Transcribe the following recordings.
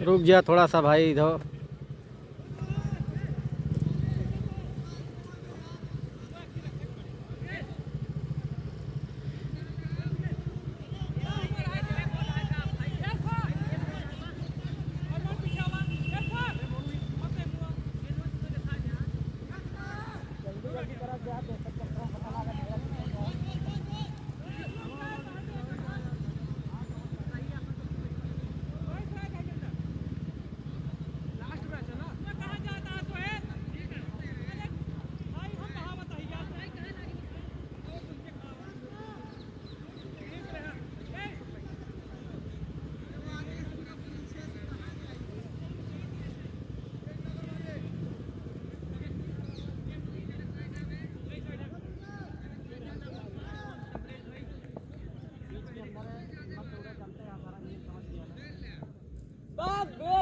रुक जा थोड़ा सा भाई इधर।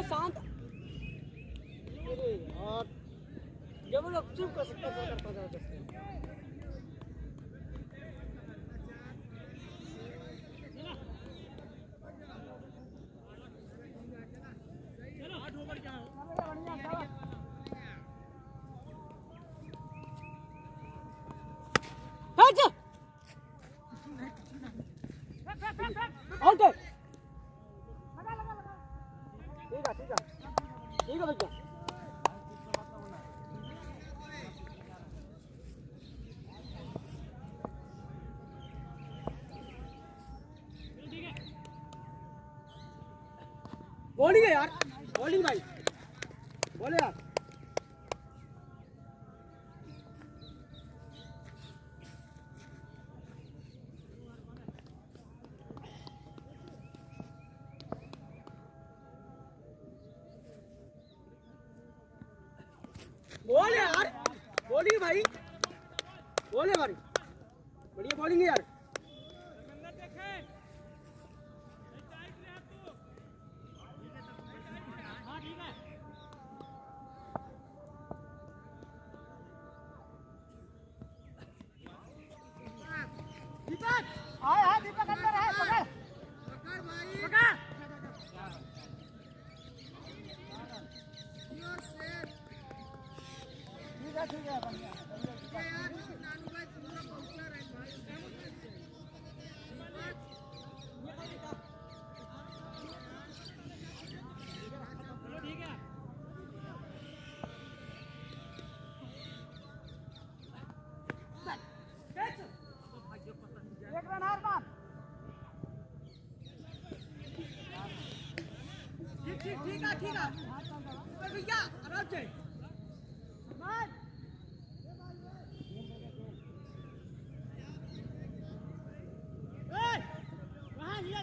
शांत और जब लोग चुप कर सकते हैं कर पाता है। ठीक है भैया बॉलिंग है यार, बॉलिंग भाई बोले यार। बोल यार, बॉलिंग भाई, बोले भाई, बढ़िया बॉलिंग है यार। दीपक हाँ दीपक अंदर है, पकड़ पकड़ भाई पकड़। ठीक है बढ़िया यार, नानू भाई पूरा पहुंचा रहे भाई। ठीक है एक रन हार मान। ठीक है भैया आराम से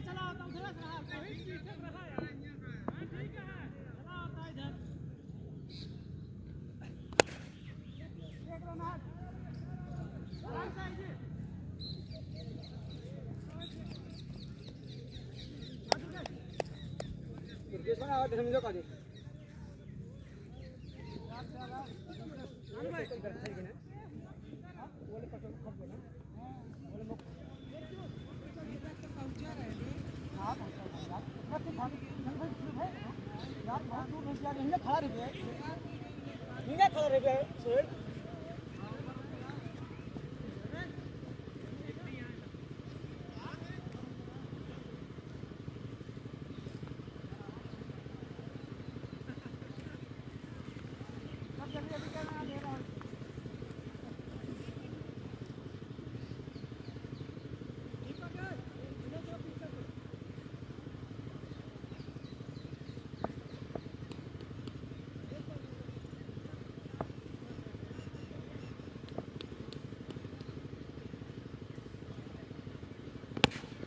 चला होता हूँ थोड़ा सा रहा यार। ठीक है चला होता है इधर एक रन हार आराम से आइए। किसमें आवाज समझो का दे नानू भाई बोले पकड़ खप देना बोले मुक पहुंचा रहे हैं। हां पहुंचा यार बहुत दूर नहीं यार, यहीं खड़ा रह गया सोहेल।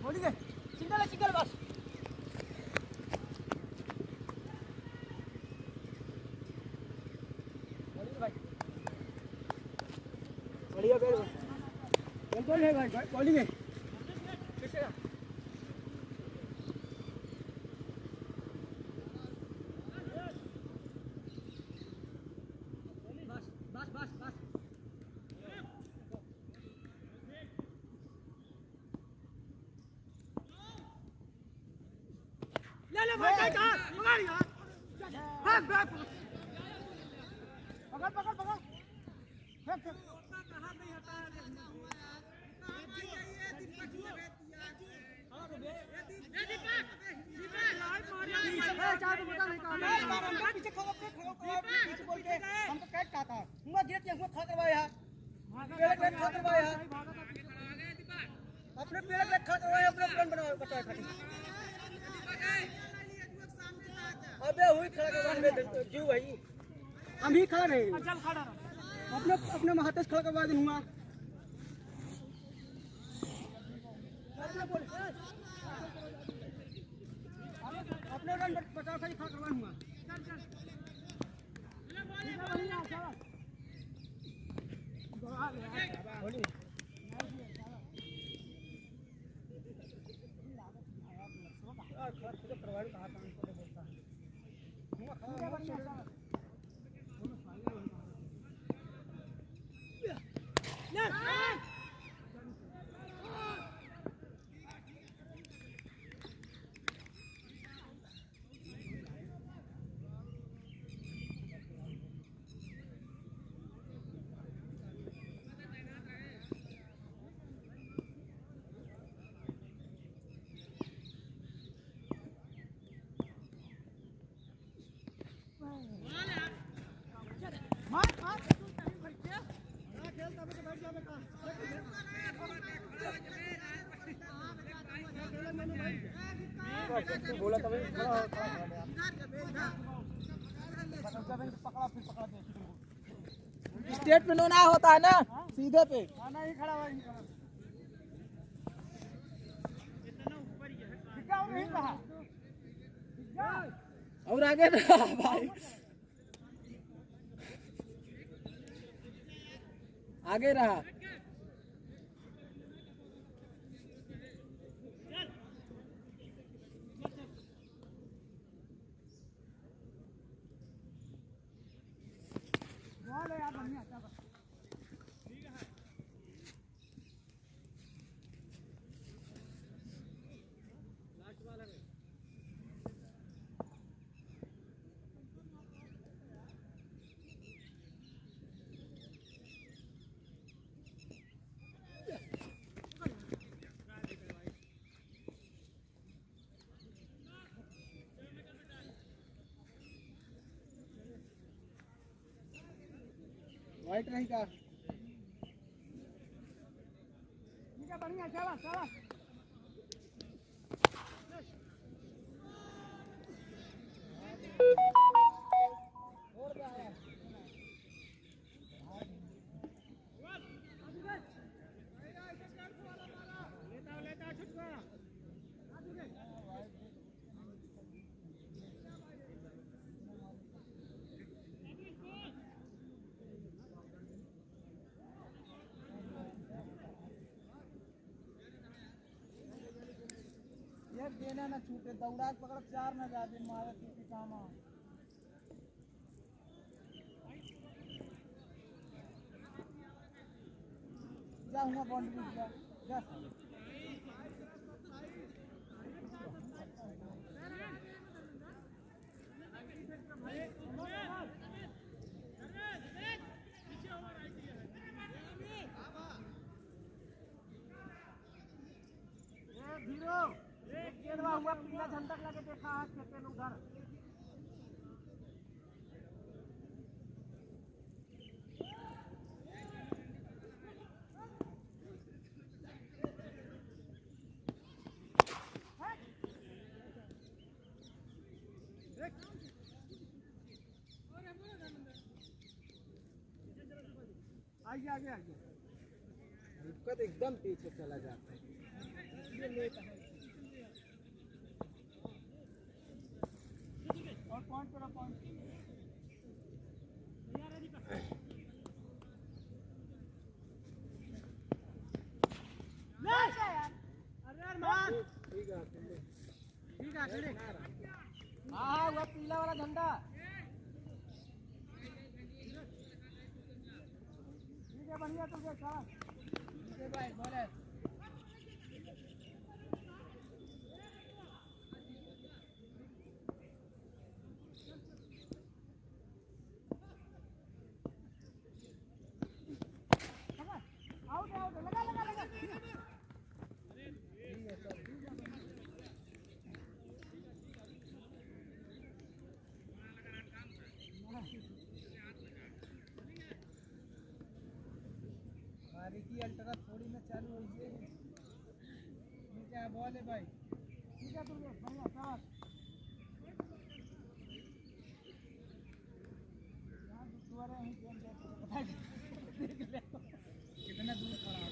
ठीक है सिंगल बस बढ़िया बैट है भाई, बॉलिंग है बस ले भाई कहाँ पकड़ पकड़ पकड़ फेंक फेंक पीछे खड़ो पीछे बोल के हम तो कैच का था हुआ गिर के हुआ खा करवाया पेड़ खा करवाया अपने पेड़ खा करवाया अपने प्लान बनाओ बचाए खड़ी अबे हुई खड़ा करवा में जीव भाई हम ही खड़ा रहे चल खड़ा अपने अपने हाथ से खड़ा करवा दिन हुआ अपने रन बचाओ खाली खड़ा करवा हुआ बोली करवाड़ी कहा था बोलता है बोला था स्टेट पे ना होता है ना सीधे पे नहीं खड़ा और आगे रहा भाई आगे रहा वाइट नहीं का ठीक है बढ़िया चला चला और क्या है लेता छुटका देना ना छूटे दौड़ा पकड़ चार ना जाते मारे छूटी काम जाऊंगा बाउंड्री जा धीरो हुआ पीला झंडा लगे देखा हाथ खेते उधर आगे आगे आगे दिक्कत एकदम पीछे चला जाता है ये लेता है और पॉइंट करो पॉइंट अरे यार मार ठीक है चले हाँ वो पीला वाला झंडा ठीक है बढ़िया तुझे चला ठीक है भाई बोले अल्ट्रा थोड़ी ना चालू हो ये क्या बॉल है भाई ठीक है तुम बढ़िया साथ यार दोबारा ही गेम पता देख ले कितना दूर खड़ा है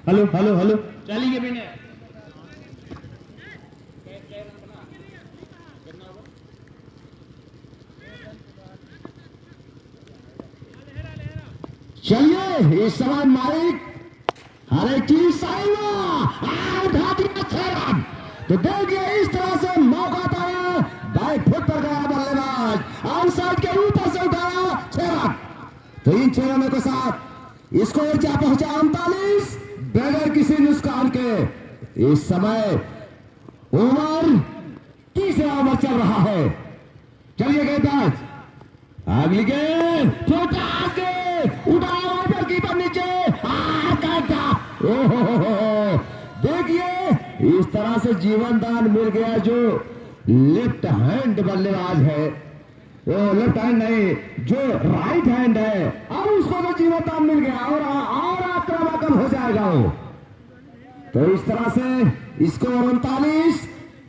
हेलो हेलो हेलो चलिए भी नहीं चलिए इस समय मालिक हरे की साइवा उठा दिया 6 रन। तो देखिए इस तरह से मौका पाया बैक फुट पर गया बल्लेबाज आउटसाइड के ऊपर से उठाया 6 रन। तो इन 6 रनों के साथ स्कोर जा पहुंचा 39 बगैर किसी नुकसान के। इस समय ओवर तीसरा ओवर चल रहा है। चलिए गेंदबाज अगली गेंद छोटा आगे उठाया ओवर कीपर नीचे काटा। ओहो देखिए इस तरह से जीवन दान मिल गया जो लेफ्ट हैंड बल्लेबाज है वो लेफ्ट हैंड नहीं जो राइट हैंड है अब उसको तो जीवन दान मिल गया और आक्रामक हो जाएगा वो। तो इस तरह से स्कोर 39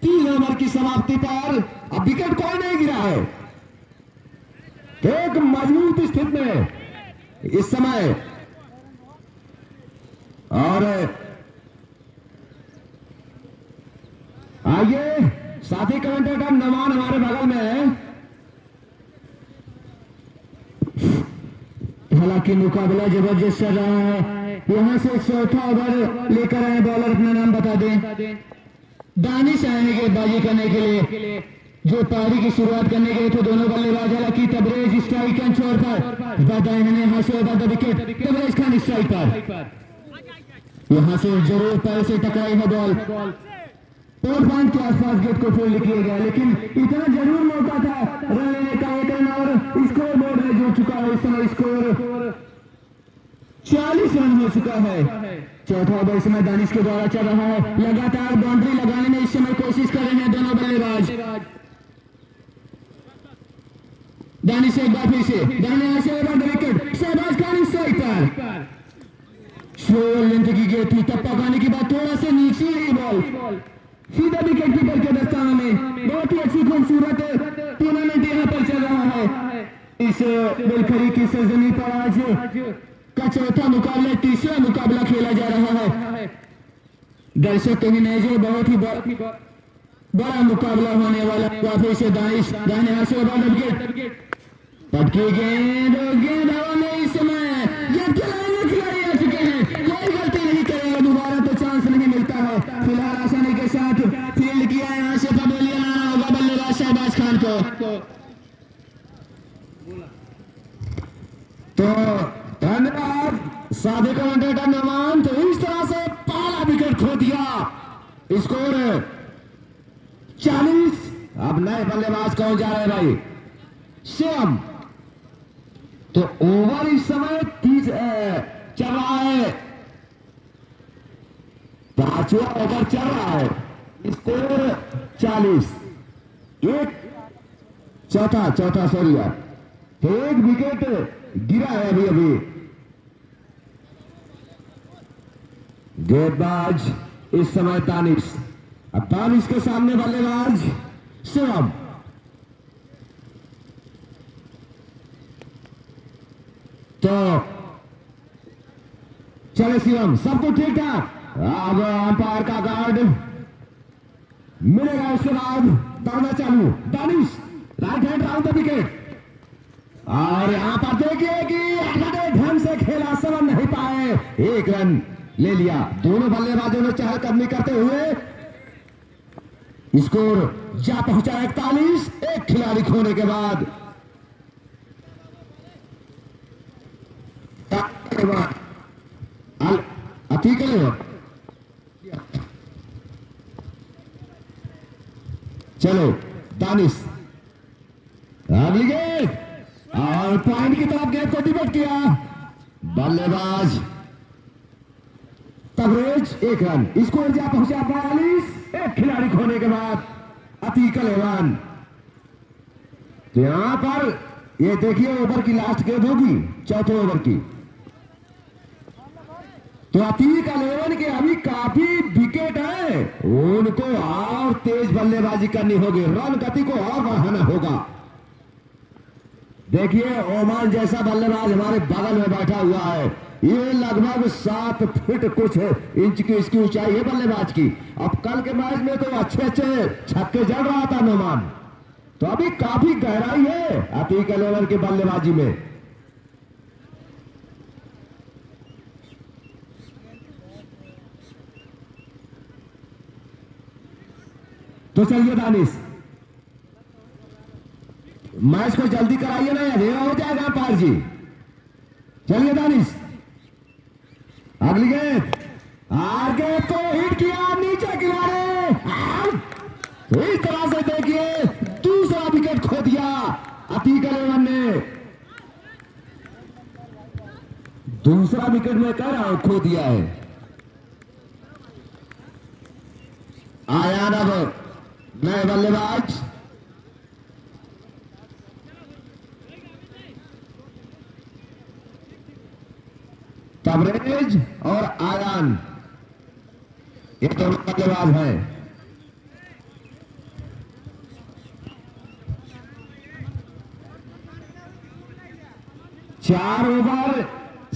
3 ओवर की समाप्ति पर अब विकेट कोई नहीं गिरा है। एक मजबूत स्थिति में इस समय और आइए साथी कमेंटेटर नमान हमारे बगल में है। हालांकि मुकाबला जबरदस्त चल रहा है। यहां से चौथा ओवर लेकर आए बॉलर अपना नाम बता दें। दानिश आएंगे गेंदबाजी करने के लिए जो पारी की शुरुआत करने गए थे दोनों बल्लेबाज हालांकि तबरेज स्ट्राइक के छोर पर इन्होंने यहां से over the wicket Tabrez Khan strike पर यहां से जरूर पैर से टकराई है बॉल 4 पॉइंट के आसपास गेट को फोल्ड किया गया लेकिन इतना जरूर मौका था रन लेने का 1 रन और स्कोर बोर्ड में जुड़ चुका है। इस समय स्कोर 40 रन हो चुका है। चौथा ओवर इस समय दानिश के द्वारा चल रहा है। लगातार बाउंड्री लगाने में इस समय कोशिश कर रहे हैं दोनों बल्लेबाज। दानिश एक बार फिर से Danish over the wicket Shahbaz Khan strike पर स्लो लेंथ की गेंद थी तब पकाने की बात थोड़ा सा नीचे ही बॉल सीधा विकेट कीपर के दस्तानों में। बहुत ही अच्छी खूबसूरत टूर्नामेंट यहाँ पर चल रहा है। इस बेलखरी की सरजमी पर आज का चौथा मुकाबला तीसरा मुकाबला खेला जा रहा है। दर्शक तो नहीं जो बहुत ही बड़ा मुकाबला होने वाला काफी से दानिश दाने हाथ से विकेट पटकी गेंद हवा में इस समय खिलाड़ी आ चुके हैं कोई गलती नहीं करेगा दोबारा तो चांस नहीं मिलता है। फिलहाल आसानी के साथ फील्ड किया है यहाँ से पवेलियन आना होगा बल्लेबाज शहबाज खान को। तो धन्यवाद साथी कमेंटेटर नमान। तो इस तरह से पहला विकेट खो दिया स्कोर 40। अब नए बल्लेबाज कौन जा रहे हैं भाई श्याम। तो ओवर इस समय 30 चल रहा है 5वां ओवर चल रहा है स्कोर 40 एक चौथा सॉरी यार तो एक विकेट गिरा है अभी गेंदबाज इस समय दानिश। अब दानिश के सामने बल्लेबाज शिवम। तो चले शिवम सब कुछ ठीक ठाक। अब अंपायर का गार्ड मिलेगा उसके बाद दौड़ना चालू Danish right hand round the wicket और यहां पर देखिए कि ढंग से खेला समझ नहीं पाए 1 रन ले लिया। दोनों बल्लेबाजों ने चहलकदमी करते हुए स्कोर जा पहुंचा 41 एक खिलाड़ी खोने के बाद। चलो दानिश अगली गेंद और पॉइंट की तरफ गेंद को डिबेट किया बल्लेबाज तबरेज 1 रन। स्कोर जा पहुंचा 42। एक खिलाड़ी खोने के बाद अतीक अल-ऐवान। तो यहां पर ये देखिए ओवर की लास्ट गेंद होगी, चौथे ओवर की। तो अतीक अल-ऐवान के अभी काफी विकेट है, उनको और तेज बल्लेबाजी करनी होगी, रन गति को और बढ़ाना होगा। देखिए ओमान जैसा बल्लेबाज हमारे बगल में बैठा हुआ है, ये लगभग 7 फीट कुछ इंच की इसकी ऊंचाई है बल्लेबाज की। अब कल के मैच में तो अच्छे छक्के जड़ रहा था नोमान, तो अभी काफी गहराई है अतीक अल-ऐवान के बल्लेबाजी में। तो चलिए दानिश, मैच को जल्दी कराइए ना, अंधेरा हो जाएगा अंपायर जी। चलिए दानिश, अगली गेंद, आगे तो हिट किया नीचे किनारे, तो इस तरह से देखिए दूसरा विकेट खो दिया अतीक अल-ऐवान ने। दूसरा विकेट में कह रहा हूं खो दिया है। आयान अब नए बल्लेबाज तबरेज और आयान, ये दोनों बल्लेबाज हैं। चार ओवर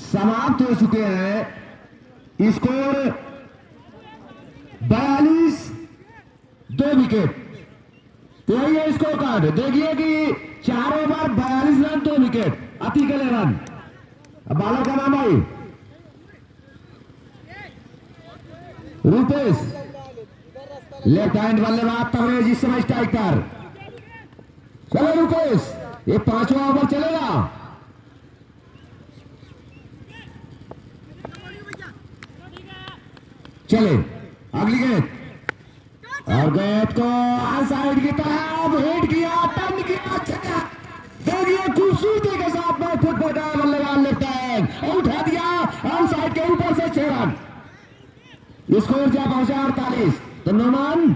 समाप्त हो चुके हैं, स्कोर 42, 2 विकेट। तो ये स्कोर कार्ड देखिए कि 4 ओवर 42 रन 2 विकेट अतीक अल-ऐवान। अब बालक का नाम भाई रूपेश, लेफ्ट हैंड बल्लेबाज तबरेज इस समय स्ट्राइक पर। चलो रूपेश, ये 5वां ओवर चलेगा। चले अगली गेंद, और गेंद को ऑन साइड की तरफ हिट किया, टर्न किया, छक्का। देखिए खूबसूरती के साथ में फुट पर गया बल्लेबाज लेफ्ट हैंड और उठा दिया ऑन साइड के ऊपर से 6 रन। स्कोर जा पहुंचा 48। तो नोमान,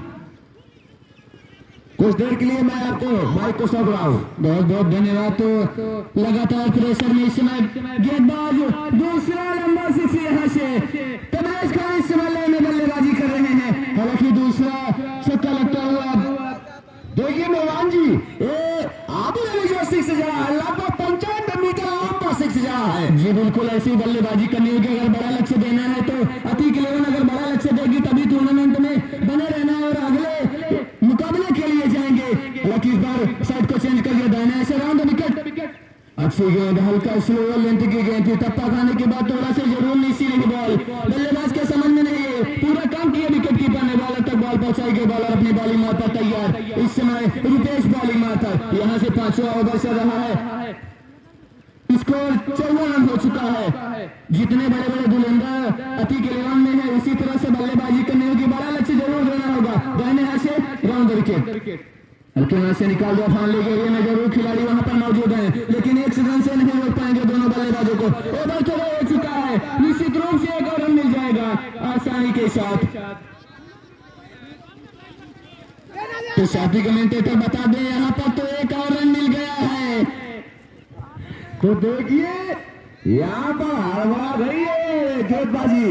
कुछ देर के लिए मैं आपको माइक को सौंप रहा हूं। बहुत बहुत धन्यवाद। तो लगातार प्रेशर में इस समय गेंदबाज दूसरा लंबा सिक्स यहाँ से तबरेज का इस समय में बल्लेबाजी कर रहे हैं, हालांकि दूसरा छक्का लगता हुआ। देखिए नोमान जी, ये आदि जो 6 जा रहा है, लगभग 95 मीटर लंबा 6 जा रहा है। जी बिल्कुल, ऐसी बल्लेबाजी करनी होगी। अगर बड़ा लक्ष्य देना है तो अतीक अल-ऐवान अगर बड़ा लक्ष्य देगी तभी टूर्नामेंट में बने रहना है और अगले मुकाबले के लिए जाएंगे। हालांकि इस बार साइड को चेंज कर दिया, दाहिने ऐसे राउंड विकेट। अच्छी गेंद, हल्का स्लो लेंथ की गेंद थी, टप्पा खाने के बाद थोड़ा सा जरूर नीचे लगी बॉल, बल्लेबाज के समझ में नहीं है, पूरा काम किया विकेट कीपर ने, बॉलर तक बॉल पहुंचाई गई, बॉलर अपनी बॉलिंग मारता तैयार। इस समय रूपेश बॉलिंग मारता, यहाँ से 5वां ओवर चल रहा है, स्कोर 54 रन हो चुका है। जितने बड़े बड़े बुलंदर अतीक अल-ऐवान में है, उसी तरह से बल्लेबाजी करनी होगी, बड़ा लक्ष्य जरूर देना होगा। दाहिने हाथ से राउंड विकेट, हल्के हाथ से निकाल दिया, फान ले गए, ये जरूर खिलाड़ी वहां पर मौजूद हैं, लेकिन 1 रन से नहीं रोक पाएंगे दोनों बल्लेबाजों को। ओवर तो हो चुका है, निश्चित रूप से 1 और रन मिल जाएगा आसानी के साथ। तो साथी कमेंटेटर बता दें, यहाँ पर तो 1 और रन मिल गया है। तो देखिए यहाँ पर हड़बड़ा गई है गेंदबाजी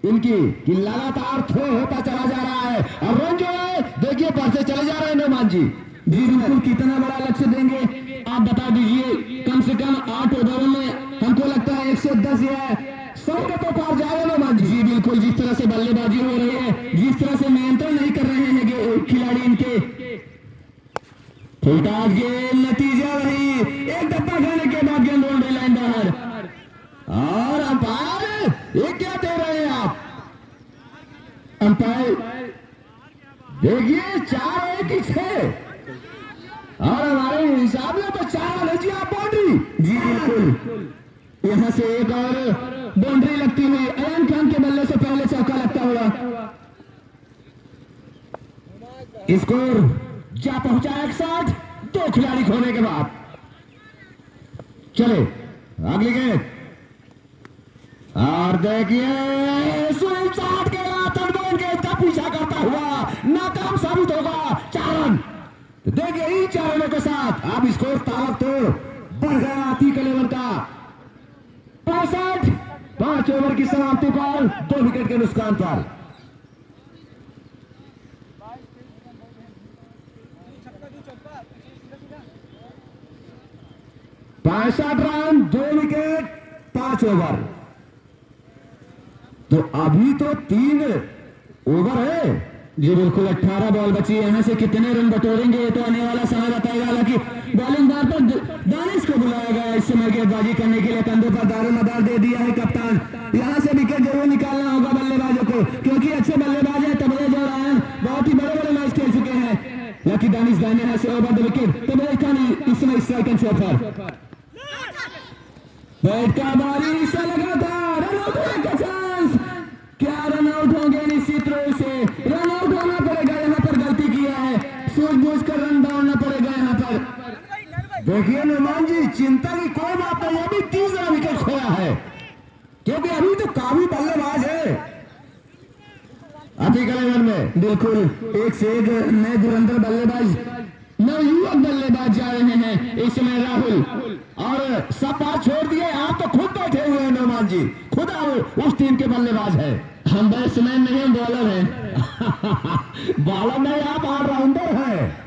इनकी कि लगातार थ्रो होता चला जा रहा है, और रन जो है देखिए बढ़ते चले जा रहे हैं नोमान जी। जी बिल्कुल, कितना बड़ा लक्ष्य देंगे आप बता दीजिए। कम से कम 8 ओवरों में हमको लगता है 110 या 100 के तो पार जाएगा नोमान जी। जी बिल्कुल, जिस तरह से बल्लेबाजी हो रही है, जिस तरह से नियंत्रण नहीं कर रहे हैं खिलाड़ी इनके, नतीजा वही, एक धक्का खाने के बाद गेंद बाउंड्री लाइन बाहर। और अंपायर ये क्या दे रहे हैं आप? अंपायर देखिए 4-1-6, और हमारे हिसाब में तो 4 रन जी आप बाउंड्री। जी बिल्कुल, यहाँ से 1 और बाउंड्री लगती हुई, अयान खान के बल्ले से पहले चौका लगता हुआ। स्कोर जा पहुंचा 61, 2 खिलाड़ी खोने के बाद। चले अगली गेंद, और देखिए स्विंग शॉट के बाद गेंद का पीछा करता हुआ नाकाम साबित होगा। 4 रन। तो देखिए इन 4 रनों के साथ अब स्कोर ताबड़तोड़ बढ़ गया अतीक 11 का 65। 5 ओवर की समाप्ति पर 2 विकेट के नुकसान पर 65 रन 2 विकेट 5 ओवर। तो अभी तो 3 ओवर है। जी बिल्कुल 18 बॉल बची है। यहाँ से कितने रन बटोरेंगे ये तो आने वाला समय बताएगा। हालांकि बॉलिंग बार पर दानिश को बुलाया गया इस समय गेंदबाजी करने के लिए। कंधों पर दारोमदार दे दिया है कप्तान। यहाँ से विकेट जरूर निकालना होगा बल्लेबाजों को, क्योंकि अच्छे बल्लेबाज है तबरेज और आयन बहुत ही बड़े बड़े मैच खेल चुके हैं। लकी दानिश दाने यहाँ से over the wicket. Tabrez Khan इस समय स्ट्राइक एंड शॉट बैट का बारी से लगा था। रन आउट होने का चांस। क्या रन आउट होंगे? निश्चित रूप से रन आउट होना पड़ेगा। यहाँ पर गलती किया है, सूझबूझ कर रन दौड़ना पड़ेगा यहाँ पर। देखिए नुमान जी चिंता की कोई बात नहीं। अभी 3 विकेट खोया है, क्योंकि अभी तो काफी बल्लेबाज है अतीक 11 में। बिल्कुल एक से एक नए धुरंधर बल्लेबाज नवयुवक बल्लेबाज जा रहे हैं इस समय राहुल। और सब बात छोड़ दिए, आप तो खुद बैठे हुए हैं नुमान जी, खुद आप उस टीम के बल्लेबाज है। हम बैट्समैन नहीं हम बॉलर हैं। बॉलर नहीं, आप ऑलराउंडर हैं।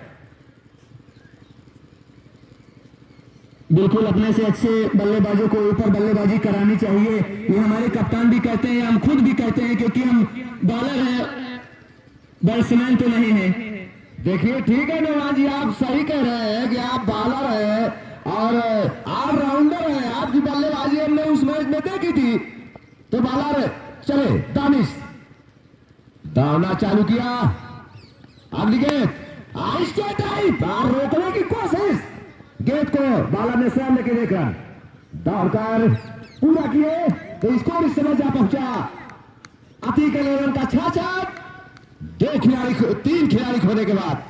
बिल्कुल अपने से अच्छे बल्लेबाजों को ऊपर बल्लेबाजी करानी चाहिए। ये हमारे कप्तान भी कहते हैं, हम खुद भी कहते हैं, क्योंकि हम बॉलर हैं, बैट्समैन तो नहीं है। देखिए ठीक है नुमान जी, आप सही कह रहे हैं कि आप बॉलर हैं और ऑलराउंडर हैं। आपकी बल्लेबाजी हमने उस मैच में देखी थी। तो बॉलर चले दानिश दौड़ना चालू किया। अगली गेंद आहिस्ते टाइप रोकने की कोशिश, गेंद को बॉलर ने स्वयं लेके देखा, दौड़कर पूरा किए तो स्कोर इस समय जा पहुंचा अतीक 11 का 66। 3 खिलाड़ी खोने के बाद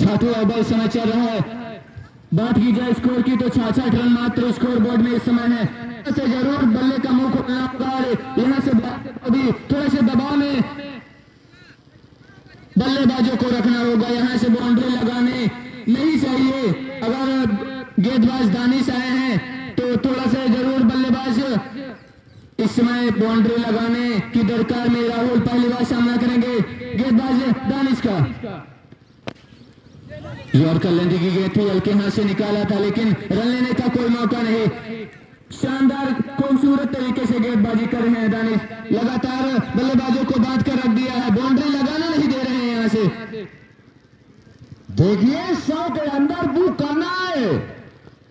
6वां ओवर समय चल रहा है। बात की जाए स्कोर की तो 66 रन मात्र स्कोर बोर्ड में इस समय है। से जरूर बल्ले का मुंह खोलना होगा। यहाँ से अभी थोड़े से दबाव में बल्लेबाजों को रखना होगा। यहाँ से बाउंड्री लगाने नहीं चाहिए। अगर गेंदबाज दानिश आए हैं तो थोड़ा सा जरूर बल्लेबाज इस समय बाउंड्री लगाने की दरकार में राहुल पहली बार सामना करेंगे गेंदबाज दानिश का। यॉर्कर लेंदी की गेंद थी, हल्के हाथ से निकाला था, लेकिन रन लेने का कोई मौका नहीं। शानदार खूबसूरत तरीके से गेंदबाजी कर रहे हैं दानिश। लगातार बल्लेबाजों को बांध कर रख दिया है, बाउंड्री लगाना नहीं दे रहे हैं यहाँ से। देखिए 100 के अंदर बुक करना है।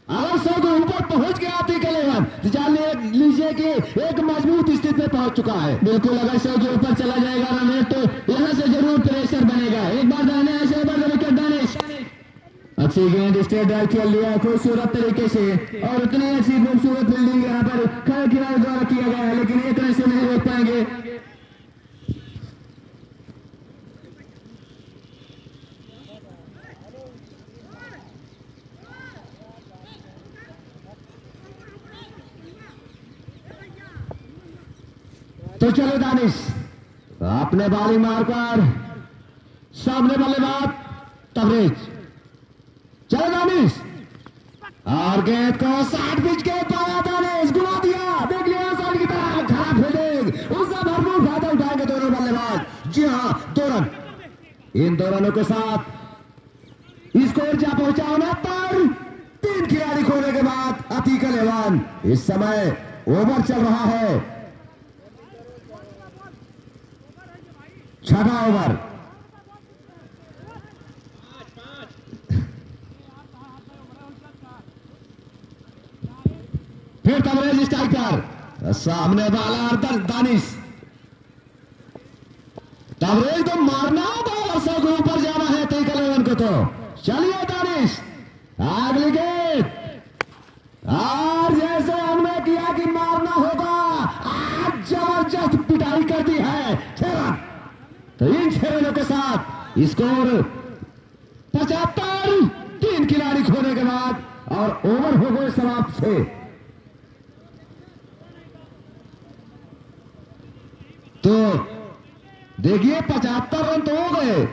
अगर 100 के ऊपर पहुंच गया अतीक 11 तो जान लीजिए कि एक मजबूत स्थिति में पहुंच चुका है। बिल्कुल अगर 100 के ऊपर चला जाएगा रन रेट तो यहाँ से जरूर प्रेशर बनेगा। एक बार दाने ऐसे ओवर विकेट दानिश। अच्छी गेंद स्ट्रेट ड्राइव खेल लिया खूबसूरत तरीके से, और उतनी अच्छी खूबसूरत फील्डिंग यहाँ पर खड़े खिलाड़ी द्वारा किया गया है, लेकिन एक रन से नहीं रोक पाएंगे। तो चलो दानिश अपने बाली मारकर सामने बल्लेबाज तबरेज। चलो दानिश और गेंद को 60 पिच के पाया दानिश, घुमा दिया। देख लिया साइड की तरफ, खराब फील्डिंग, उसका भरपूर फायदा उठाएंगे दोनों बल्लेबाज। जी हाँ 2 रन। इन 2 रनों के साथ स्कोर जा पहुंचा 69। 3 खिलाड़ी खोने के बाद अतीक 11 इस समय ओवर चल रहा है 6वां ओवर। फिर तबरेज स्ट्राइक पर, सामने वाला दानिश। तबरेज तो मारना होगा, 100 के ऊपर जाना है अतीक 11 को। तो चलिए दानिश अगली गेंद, और जैसे हमने किया कि मारना होगा, आज जबरदस्त पिटाई कर दी है। 6 रन। तो इन 6 रनों के साथ स्कोर 75। 3 खिलाड़ी खोने के बाद और ओवर हो गए समाप्त 6। तो देखिए 75 रन तो हो गए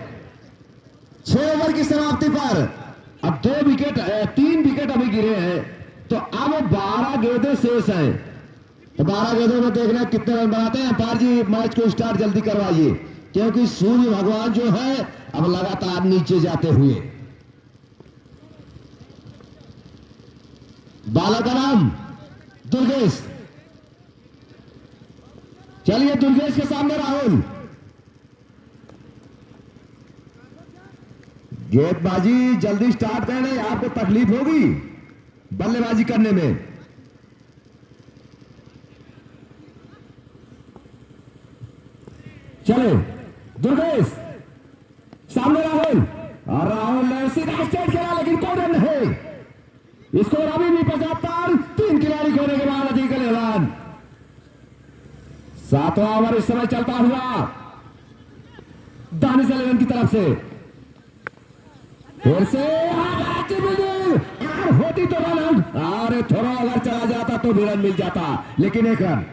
6 ओवर की समाप्ति पर। अब 3 विकेट अभी गिरे हैं, तो अब 12 गेंदें शेष हैं। तो 12 गेंदों में देखना कितने रन बनाते हैं। अंपायर जी मैच को स्टार्ट जल्दी करवाइए, क्योंकि सूर्य भगवान जो है अब लगातार नीचे जाते हुए। बालक का नाम दुर्गेश। चलिए दुर्गेश के सामने राहुल। गेंदबाजी जल्दी स्टार्ट करने, आपको तकलीफ होगी बल्लेबाजी करने में। चले दुर्गेश, सामने राहुल, और राहुल ने सीधा स्ट्रेट खेला, लेकिन कोई रन नहीं। स्कोर अभी भी 75। 3 खिलाड़ी खोने के बाद अधिकल ऐलान। 7वां ओवर इस समय चलता हुआ दानिश 11 की तरफ से। फिर से होती तो रन आउट, अरे थोड़ा अगर चला जाता तो भी रन मिल जाता, लेकिन 1 रन।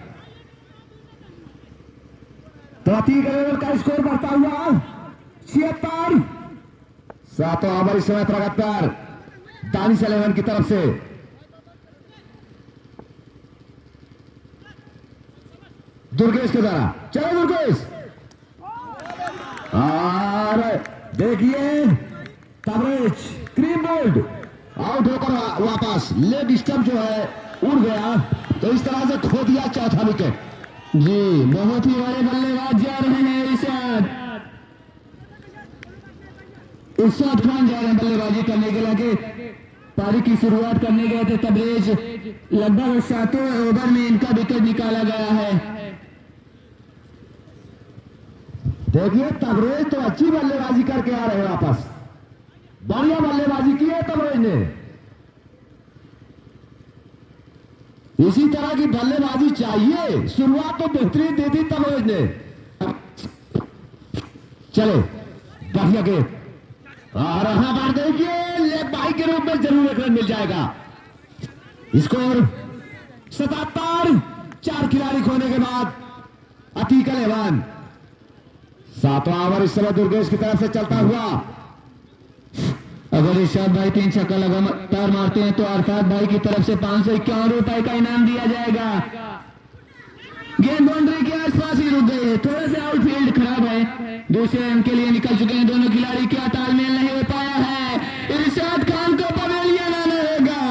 तो अतीक अलेवन का स्कोर बढ़ता हुआ 76। 7वां ओवर इस समय प्रगति पर दानिश 11 की तरफ से। दुर्गेश के द्वारा, चलो दुर्गेश, और देखिए कवरेज क्रीम बोल्ड आउट होकर वापस। लेग स्टंप जो है उड़ गया, तो इस तरह से खो दिया चौथा विकेट। जी बहुत ही बड़े बल्लेबाज जा रहे हैं इरशाद खान जा रहे हैं बल्लेबाजी करने के लिए। पारी की शुरुआत करने गए थे तबरेज, लगभग 7वें ओवर में इनका विकेट निकाला गया है। देखिए तबरेज तो अच्छी बल्लेबाजी करके आ रहे हैं वापस, बढ़िया बल्लेबाजी की है तबरेज ने। इसी तरह की बल्लेबाजी चाहिए, शुरुआत तो बेहतरीन दे दी तबरेज ने। चलो बढ़िया गेंद, और यहां पर देखिए लेग बाई के रूप में जरूर 1 रन मिल जाएगा। स्कोर 77। 4 खिलाड़ी खोने के बाद अतीक अलेवन। 7वां ओवर इस समय दुर्गेश की तरफ से चलता हुआ। अगर इरशाद भाई 3 छक्का लगातार मारते हैं तो अरफात भाई की तरफ से 551 रुपए का इनाम दिया जाएगा। गेंद बाउंड्री के आसपास ही रुक गई है, थोड़ा सा आउटफील्ड खराब है। दूसरे रन के लिए निकल चुके हैं दोनों खिलाड़ी, क्या तालमेल नहीं हो पाया है। इरशाद खान को पवेलियन आना होगा।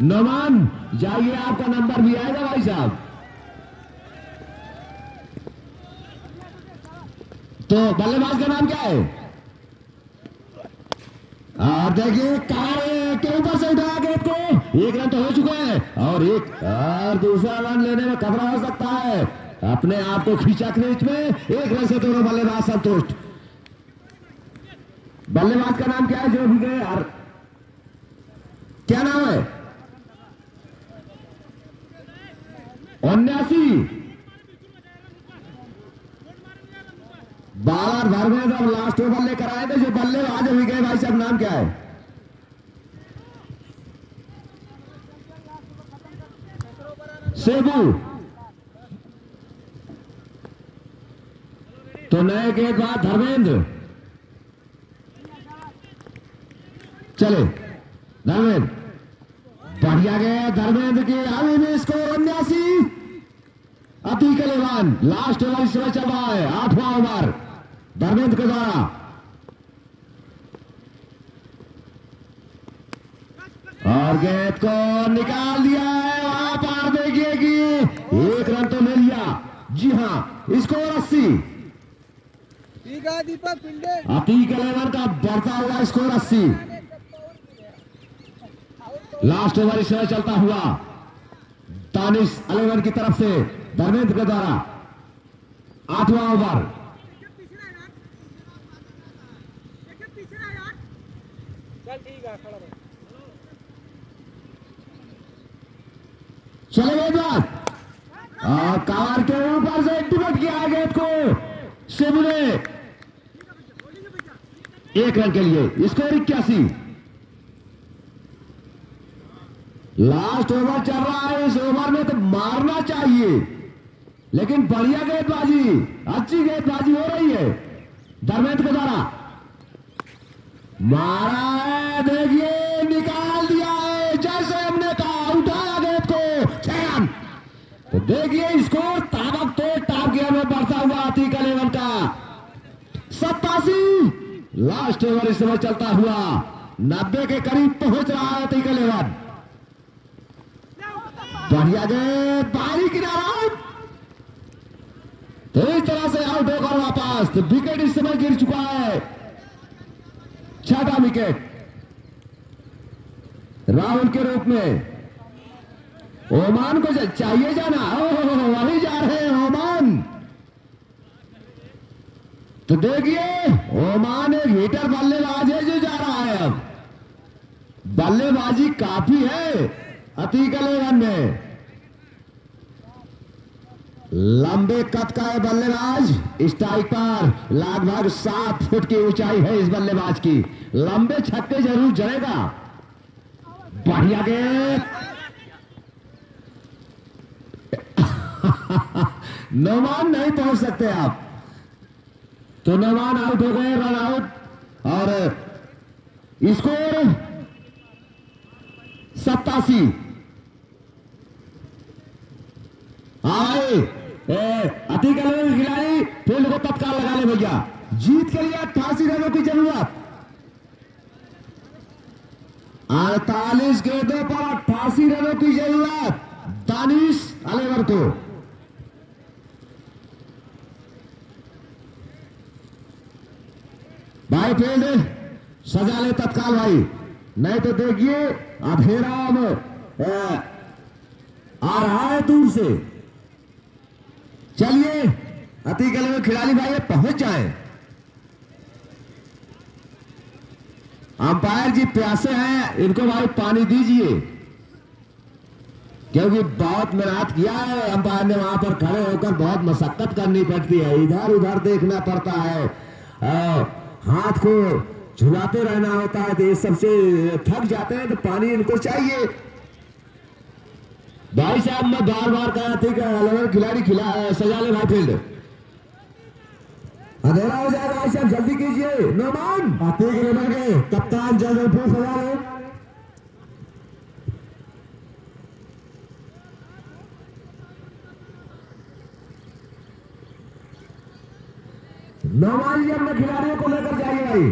नोमान जाइए, आपका नंबर भी आएगा भाई साहब। तो बल्लेबाज का नाम क्या है? और देखिए कार के ऊपर से उठाया गेंद को, 1 रन तो हो चुका है, और दूसरा रन लेने में खतरा हो सकता है। अपने आप को खींचा क्रीज में, 1 रन से दोनों बल्लेबाज संतुष्ट। बल्लेबाज का नाम क्या है जो भी गए यार, क्या नाम है? 79 बालर धर्मेंद्र अब लास्ट ओवर लेकर आए थे। जो बल्लेबाज अभी गए भाई साहब, नाम क्या है? सेबू। तो नए गेंदबाज धर्मेंद्र, चले धर्मेंद्र, बढ़िया गया धर्मेंद्र की। अभी भी score 79। Atiq eleven last over इस समय चल रहा है, 8वां ओवर धर्मेंद्र के द्वारा। और गेंद को निकाल दिया है, वहां पर देखिए कि 1 रन तो ले लिया। जी हाँ, स्कोर 80। दीपक पिंडे, अतीक अलेवन का बढ़ता हुआ स्कोर 80। लास्ट ओवर इस समय चलता हुआ दानिश 11 की तरफ से धर्मेंद्र के द्वारा, 8वां ओवर। चले गए बात, और कार के ऊपर से एक्टिवेट किया गेंद को शिव ने। 1 रन के लिए। स्कोर 81। लास्ट ओवर चल रहा है। इस ओवर में तो मारना चाहिए, लेकिन बढ़िया गेंदबाजी, अच्छी गेंदबाजी हो रही है धर्मेंद्र के द्वारा। मारा है, देखिए निकाल दिया है, जैसे हमने कहा, उठाया गेंद को, 6 रन। तो देखिए स्कोर ताबक तो टॉप गियर में बढ़ता हुआ अतीक अली का 87। लास्ट ओवर इस समय चलता हुआ 90 के करीब पहुंच रहा है अतीक अली। बढ़िया गेंद, बाहरी किनारा, तो इस तरह से आउट होकर वापस। तो विकेट इस समय गिर चुका है, 6वां विकेट राहुल के रूप में। ओमान को चाहिए जाना, वही जा रहे हैं ओमान। तो देखिए ओमान एक हिटर बल्लेबाज है जो जा रहा है। अब बल्लेबाजी काफी है अतीक अली में। लंबे कद का है बल्लेबाज, स्ट्राइक पर लगभग 7 फुट की ऊंचाई है इस बल्लेबाज की। लंबे छक्के जरूर जड़ेगा। बढ़िया गेंद, नौमान नहीं पहुंच सकते आप, तो नौमान आउट हो गए, रन आउट। और स्कोर 87। आए अतीक अली खिलाड़ी फील्ड को तत्काल लगा ले भैया। जीत के लिए 88 रनों की जरूरत। 48 गेंदों पर 88 रनों की जरूरत दानिश अलीवर को। भाई फील्ड सजा ले तत्काल भाई, नहीं तो देखिए अधेराम आ रहा है दूर से। चलिए अतीक अली में खिलाड़ी भाई पहुंच जाए। अंपायर जी प्यासे हैं, इनको भाई पानी दीजिए, क्योंकि बहुत मेहनत किया है अंपायर ने। वहां पर खड़े होकर बहुत मशक्कत करनी पड़ती है, इधर उधर देखना पड़ता है, हाथ को झुलाते रहना होता है, तो ये सबसे थक जाते हैं, तो पानी इनको चाहिए। भाई साहब मैं बार बार कहा था खिलाड़ी सजा ले भाई फील्ड, अंधेरा हो जाएगा भाई साहब, जल्दी कीजिए। नौमान अतीक अली के कप्तान जल्दी सजा ले। नौमान जी अपने खिलाड़ियों को लेकर जाइए भाई।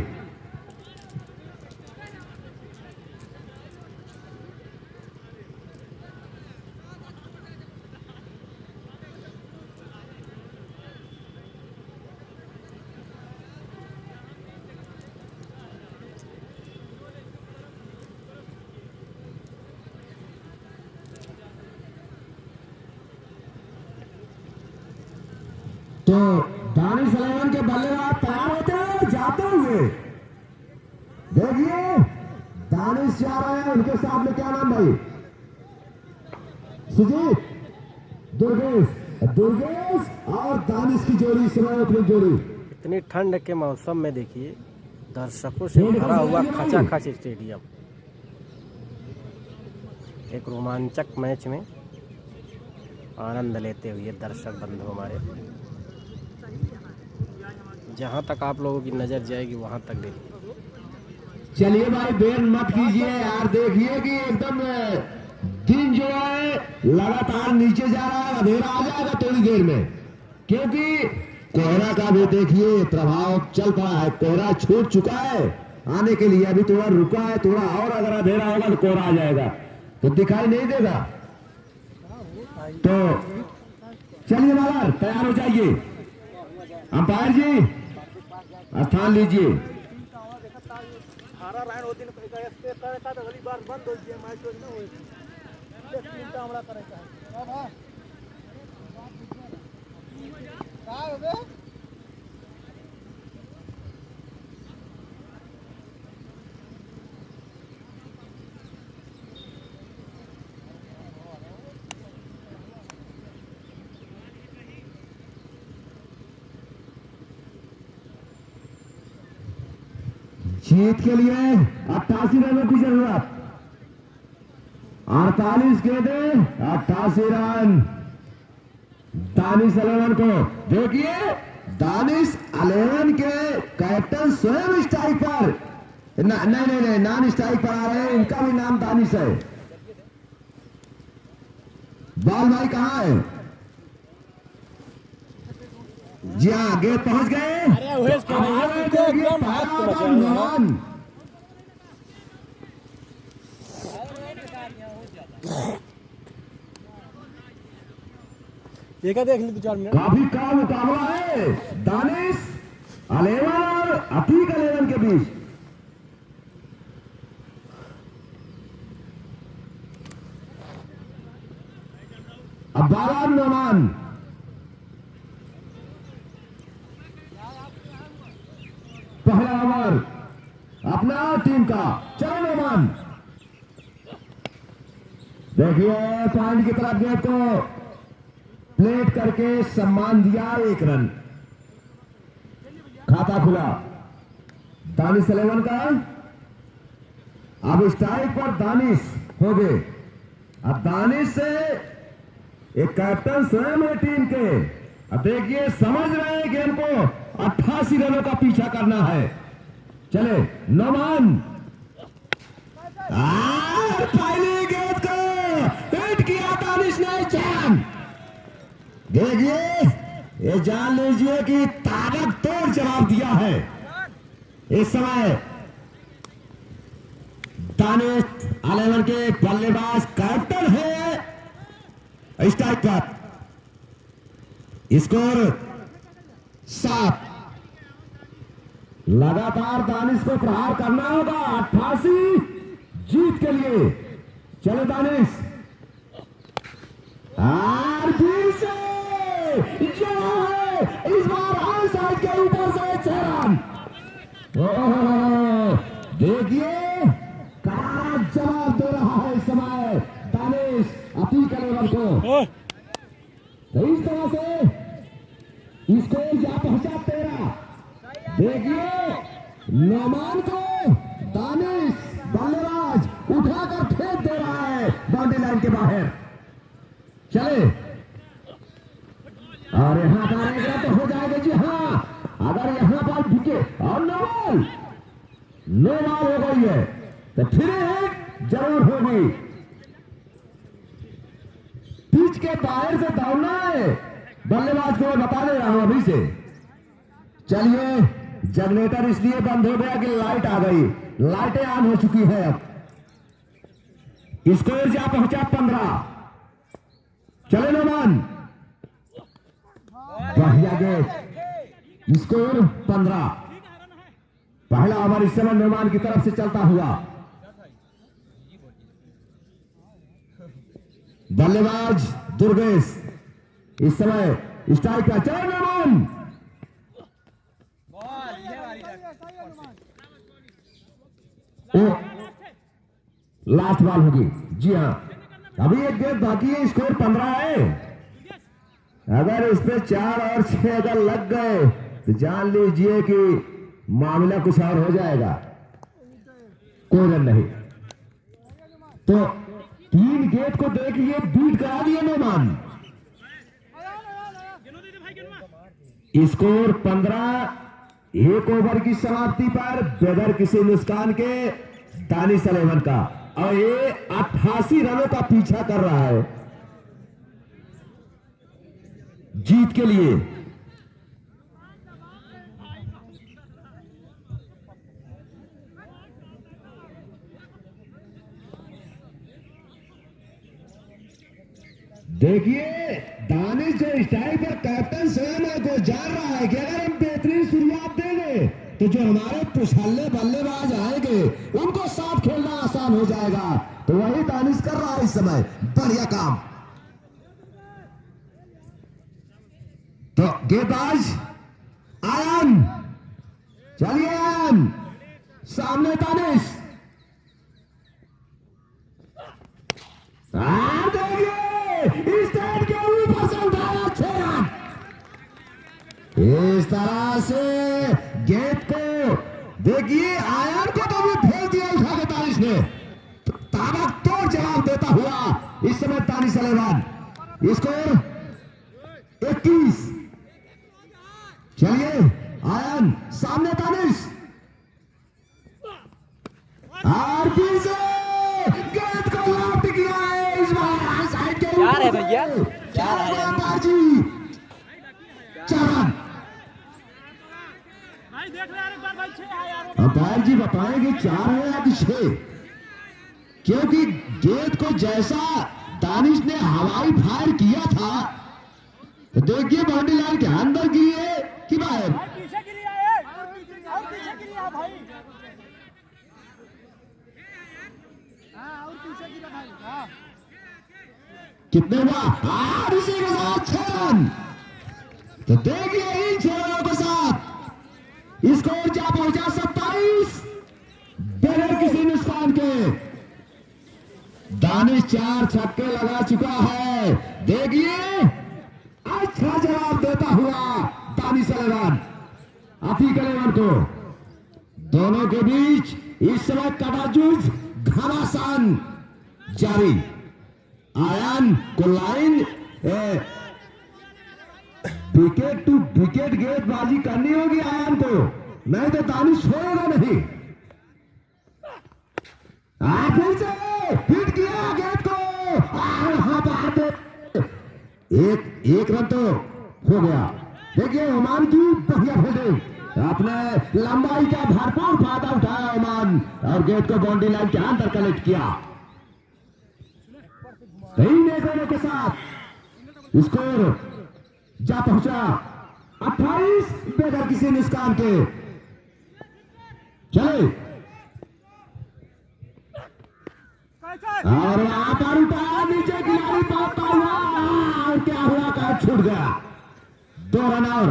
तो दानिश अली के बल्लेबाज तैयार होते हैं जाते हुए। देखिए दानिश जा रहे हैं, उनके साथ में क्या नाम भाई? सुजीत, दुर्गेश और दानिश की जोड़ी, समय अपनी जोड़ी। इतनी ठंड के मौसम में देखिए दर्शकों से भरा हुआ खचाखच स्टेडियम, एक रोमांचक मैच में आनंद लेते हुए दर्शक बंधु हमारे, जहां तक आप लोगों की नजर जाएगी वहां तक देखिए। चलिए भाई देर मत कीजिए यार, देखिए कि एकदम दिन जो है लगातार नीचे जा रहा है, अंधेरा आ जाएगा थोड़ी देर में, क्योंकि कोहरा का भी देखिए प्रभाव चल पड़ा है। कोहरा छूट चुका है आने के लिए, अभी थोड़ा रुका है, थोड़ा और अगर अंधेरा होगा तो कोहरा आ जाएगा, तो दिखाई नहीं देगा। तो चलिए बालर तैयार हो जाइए, अंपायर जी स्थान लीजिए। जीत के लिए 88 रनों की जरूरत। 48 गेंदें 88 रन। दानिश 11 को देखिए, दानिश 11 के कैप्टन स्वयं स्ट्राइक पर नहीं नॉन स्ट्राइक पर आ रहे हैं। इनका भी नाम दानिश है। बॉल भाई कहां है? जी हाँ, गेंद पहुंच गए। ये क्या देख ली 2-4 मिनट। काफी कड़ा मुकाबला है दानिश 11 और अतीक 11 के बीच। अब बाबर नोमान पहला ओवर अपना टीम का। चलो नोमान, देखिए पॉइंट की तरफ गेंद को प्लेट करके सम्मान दिया। 1 रन, खाता खुला दानिश 11 का। अब स्ट्राइक पर दानिश हो गए। अब दानिश से एक कैप्टन स्वयं है टीम के। अब देखिए समझ रहे हैं गेम को 88 रनों का पीछा करना है। चले नोमान, पहली गेंद को हिट किया दानिश ने। चैन देखिए, ये जान लीजिए कि ताकत तोड़ जवाब दिया है। इस समय दानिश 11 के बल्लेबाज कैप्टन है स्ट्राइक पर। स्कोर 7। लगातार दानिश को प्रहार करना होगा 88 जीत के लिए। चलो दानिश, और फिर से जो है इस बार ऑन साइड के ऊपर से 6 रन। देखिए करारा जवाब दे रहा है इस समय दानिश अतीक 11 को। तो इस तरह से स्कोर जा पहुंचा 13। देखिए नोमान को दानिश बल्लेबाज उठाकर फेंक दे रहा है बाउंड्री लाइन के बाहर। चले, और यहां मारेगा तो हो जाएगा। जी हाँ, अगर यहां पर ढुके और नो बॉल हो गई है तो फिर एक जरूर होगी। पिच के बाहर से दौड़ना है, बल्लेबाज को बता दे रहा हूं अभी से। चलिए, जनरेटर इसलिए बंद हो गया कि लाइट आ गई। लाइटें ऑन हो चुकी है। अब स्कोर जा पहुंचा 15। चले नोमान, बढ़िया गेंद। स्कोर 15। पहला ओवर इस समय नोमान की तरफ से चलता हुआ। बल्लेबाज दुर्गेश इस समय स्ट्राइक पर। चलो नोमान, लास्ट बॉल होगी। जी हाँ, अभी एक गेंद बाकी है। स्कोर 15 है। अगर इस पे 4 और 6 अगर लग गए तो जान लीजिए कि मामला कुछ और हो जाएगा। कोई रन नहीं। तो 3 गेंद को देखिए बीट करा दिए नोमान। स्कोर 15। 1 ओवर की समाप्ति पर बगैर किसी नुकसान के दानिश 11 का, और ये 88 रनों का पीछा कर रहा है जीत के लिए। देखिए दानिश जो स्ट्राइक पर कैप्टन स्वयं है को जान रहा है कि अगर हम बेहतरीन शुरुआत देंगे तो जो हमारे पुछल्ले बल्लेबाज आएंगे उनको साथ खेलना आसान हो जाएगा। तो वही दानिश कर रहा है इस समय। बढ़िया काम। तो गेंदबाज आयन, चलिए आयन, सामने दानिश। देखिए स्टैंड के ऊपर से उठाया 6 रन। इस तरह से गेंद को देखिए आया स्कोर 21। चलिए आयन सामने तानिश और पीछे गेंद को लॉफ्ट किया है इस बार साइड के क्या है भैया? क्या है बाजी? 4 रन। अंपायर जी बताएंगे 4 है या 6, क्योंकि गेंद को जैसा दानिश ने हवाई फायर किया था तो देखिए बाउंड्री लाइन के अंदर गिरी है कि बाहर। पीछे गिरी है और पीछे गिरी है भाई। हाँ और पीछे गिरा भाई। हाँ कितने हुआ? इसी के साथ 6 रन। तो देखिए इन 6 रनों के साथ स्कोर जा पहुंचा 27 बगैर किसी नुकसान के। दानिश 4 छक्के लगा चुका है। देखिए अच्छा जवाब देता हुआ दानिश 11 अतीक 11 को। दोनों के बीच इस समय कटाजूझ घमासान जारी। आयन को लाइन विकेट टू विकेट गेंदबाजी करनी होगी आयन को, नहीं तो दानिश छोड़ेगा नहीं। फिर से हिट किया गेंद को। एक रन तो हो गया। देखिए ओमान की बढ़िया फील्डिंग, अपने लंबाई का भरपूर फायदा उठाया ओमान और गेंद को बाउंड्री लाइन के अंदर कनेक्ट किया। 3 रनों के साथ स्कोर जा पहुंचा 28 बगैर किसी नुकसान के। चले और वहां पर उठाया नीचे खिलाड़ी पहुंचता हुआ और क्या हुआ? कैच छूट गया। 2 रन और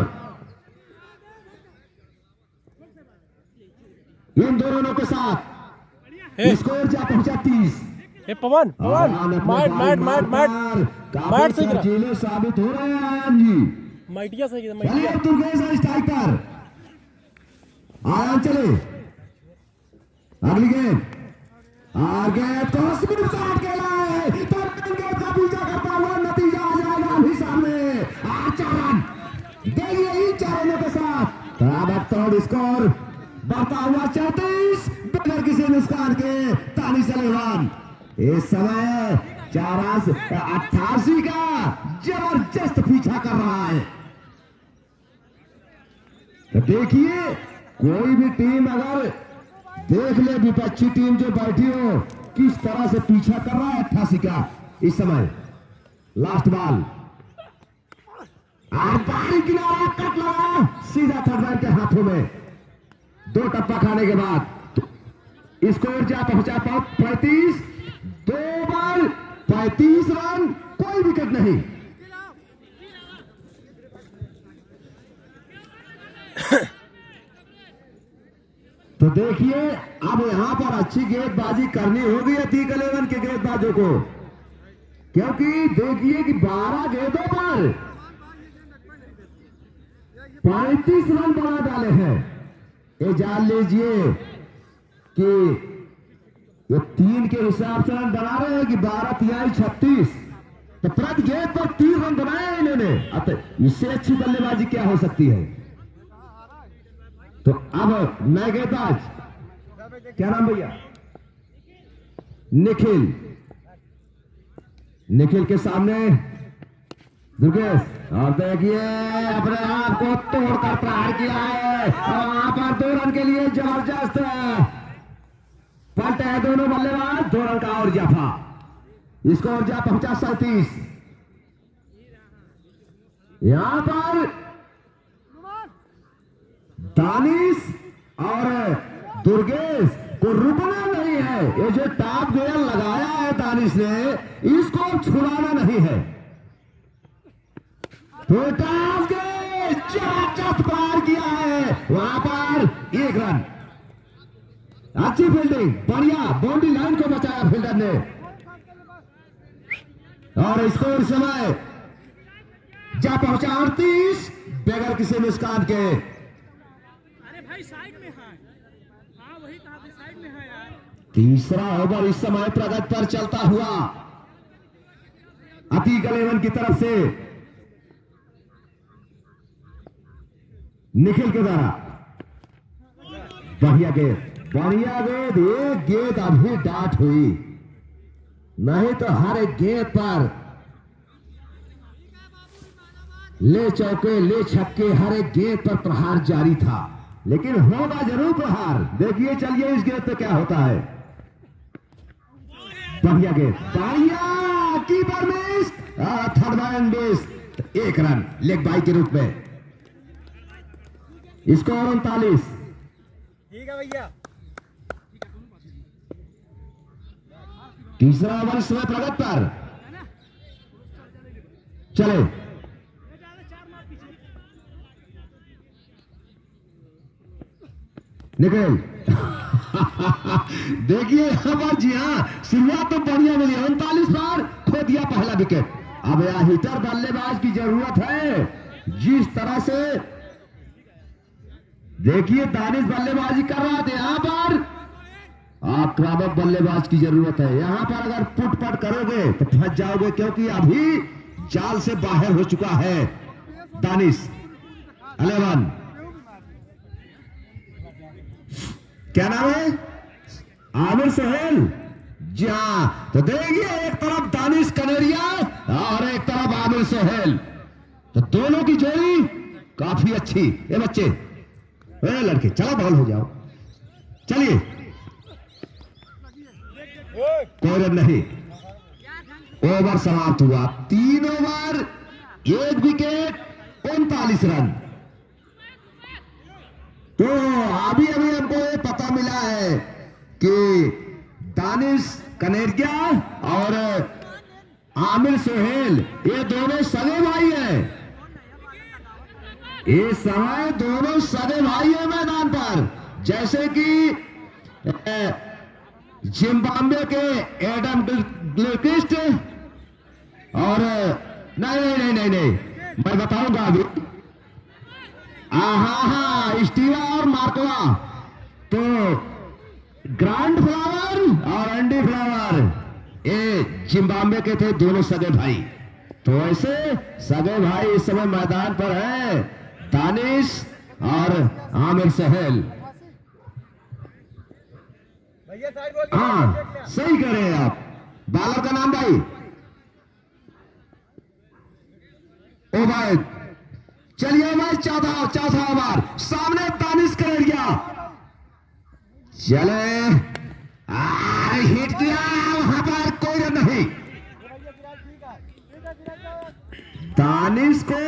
इन 2 रनों के साथ स्कोर जा पहुंचा 30। पवन मार सही गिरा। चीले साबित हो रहे हैं आयन जी। माइटिया सही गिरा। चलिए माइटिया दुर्गेश है स्ट्राइकर। आयन चले अगली गेंद और गेंद को स्पिन शॉट खेला है तो गेंद का पीछा करता हुआ नतीजा आ जाएगा अभी सामने। 4 रन। देखिए इन 4 रनों के साथ ताबड़तोड़ स्कोर बढ़ता हुआ 34 बगैर किसी नुकसान के। दानिश 11 इस समय 88 का जबरदस्त पीछा कर रहा है। तो देखिए कोई भी टीम अगर देख ले विपक्षी टीम जो बैठी हो किस तरह से पीछा कर रहा है 88 का। इस समय लास्ट बॉल बाहरी किनारा कट लगा सीधा थर्ड के हाथों में। 2 टप्पा खाने के बाद स्कोर जा पहुंचा 35। 2 बॉल 35 रन, कोई विकेट नहीं। तो देखिए अब यहां पर अच्छी गेंदबाजी करनी होगी अतीक 11 के गेंदबाजों को, क्योंकि देखिए कि 12 गेंदों पर 35 रन बना डाले हैं। ये जान लीजिए कि ये 3 के हिसाब से रन बना रहे हैं कि 12 तिहाई 36, तो प्रति गेंद पर 3 रन बनाए इन्होंने। अब इससे अच्छी बल्लेबाजी क्या हो सकती है? तो अब नए गेंदबाज, क्या नाम भैया? निखिल के सामने दुर्गेश, और देखिए अपने आप को तोड़कर प्रहार किया है और वहां पर 2 रन के लिए जबरदस्त पलटे हैं दोनों बल्लेबाज। 2 रन का और इजाफा, स्कोर जा पहुंचा 37। यहां पर दानिश और दुर्गेश को रुकना नहीं है। ये जो टॉप गियर लगाया है दानिश ने, इसको छुड़ाना नहीं है। तो टॉप गियर जबरदस्त पार किया है, वहां पर 1 रन। अच्छी फील्डिंग, बढ़िया बाउंड्री लाइन को बचाया फील्डर ने। और स्कोर समय जा पहुंचा 38 बगैर किसी नुकसान के। साइड में है। हाँ वही कहा था, साइड में है यार। तीसरा ओवर इस समय प्रगति पर चलता हुआ अतीक 11 की तरफ से निखिल के द्वारा बढ़िया गेंद, बढ़िया गेंद। एक गेंद अभी डाट हुई, नहीं तो हर एक गेंद पर ले चौके ले छक्के, हर एक गेंद पर प्रहार जारी था, लेकिन होगा जरूर प्रहार। देखिए चलिए इस गेंद पे क्या होता है। बढ़िया गेंद, बढ़िया, keeper miss, third man miss, 1 run leg bye के रूप में। स्कोर 39। ठीक है भैया। तीसरा ओवर इस समय प्रगति पर। चले निकल। देखिए अब, जी हाँ, शुरुआत तो बढ़िया मिली। 39 पर खो दिया पहला विकेट। अब यह हिटर बल्लेबाज की जरूरत है। जिस तरह से देखिए दानिश बल्लेबाजी कर रहा था, यहां पर आक्रामक बल्लेबाज की जरूरत है। यहां पर अगर पुट करोगे तो फंस जाओगे, क्योंकि अभी जाल से बाहर हो चुका है दानिश 11। क्या नाम है? आमिर सोहेल। जी हाँ, तो देखिए एक तरफ दानिश कनेरिया और एक तरफ आमिर सोहेल, तो दोनों की जोड़ी काफी अच्छी। ये बच्चे, ए लड़के, चलो बॉल हो जाओ। चलिए, कोई रन नहीं। ओवर समाप्त हुआ। 3 ओवर 1 विकेट, 39 रन। तो अभी हमको ये पता मिला है कि दानिश कनेरिया और आमिर सोहेल ये दोनों सगे भाई हैं। इस समय दोनों सगे भाई हैं मैदान पर। जैसे कि जिम्बाब्वे के एडम गिलक्रिस्ट और नहीं, मैं बताऊंगा अभी। हाँ, स्टीवा और मार्कोवा, तो ग्रांड फ्लावर और एंडी फ्लावर ये जिम्बाब्वे के थे, दोनों सगे भाई। तो ऐसे सगे भाई इस समय मैदान पर है, दानिश और आमिर सोहेल। हाँ, सही कह रहे हैं आप। बालर का नाम भाई ओवैद। चलिए भाई, चौथा ओवर, सामने दानिश कनेरिया। चले, हिट किया, वहां पर कोई रन नहीं। दानिश को